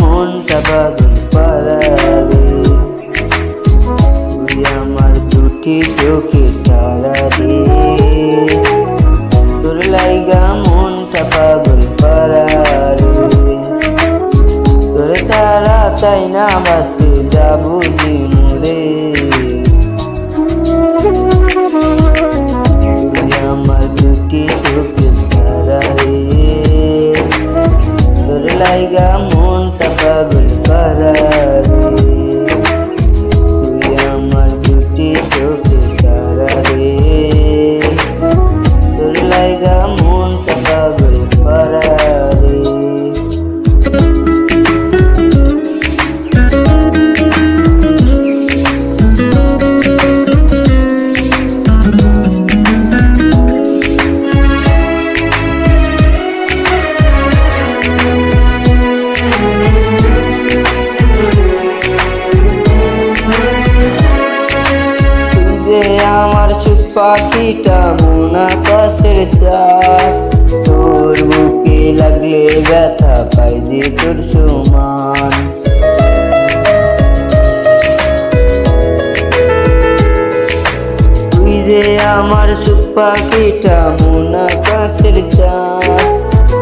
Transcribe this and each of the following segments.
মনটা পাগল পারারে, তুই আমার দুটি চোখের তারা রে, তোর লাইগা মনটা পাগল পারারে, তোর ছাড়া চাই না বাঁচতে যাবো জীবনে, তুই আমার দুটি চোখের তারা রে, তোর লাইগা মনটা পাগল পারারে, তুই আমার দুটি চোখের তারা রে, তোর লাইগা মনটা পাগল পারারে। আমার সুখ পাখিটা মন আকাশের চাঁদ, তোর বুকে লাগলে ব্যথা পাই যে তোর সমান, তুই যে আমার সুখ পাখিটা মন আকাশের চাঁদ,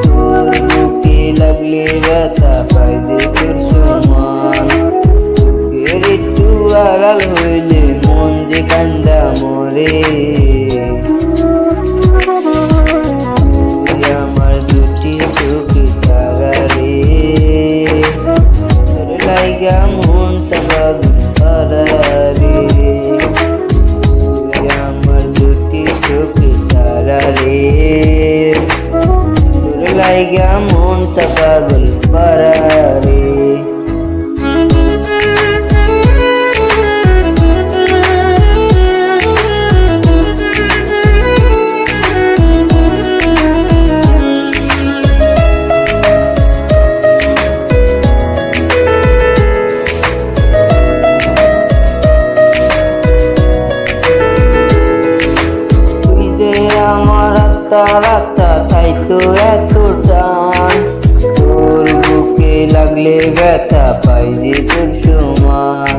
তোর বুকে লাগলে ব্যথা পাই যে তোর সমান, চোখের একটু আড়াল হইলে মন যে কান্দা মরে, তুই আমার দুটি চোখের তারা রে, তোর লাইগা মনটা পাগল পারারে, তুই আমার দুটি চোখের তারা রে, তোর লাইগা মনটা পাগল পারারে। আমার আত্মা তাই তো এত টান, তোর বুকে লাগলে ব্যথা পাই যে তোর সমান,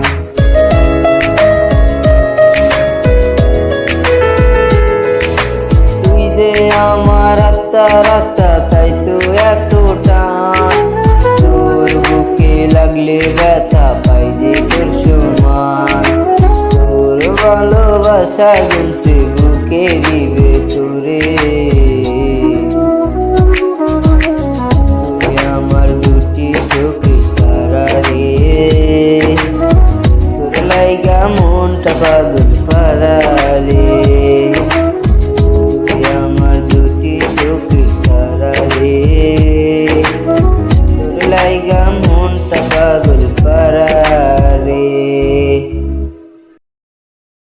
তুই যে আমার আত্মা তাই তো এত টান, তোর বুকে লাগলে ব্যথা পাই যে তোর সমান, তোর ভালোবাসা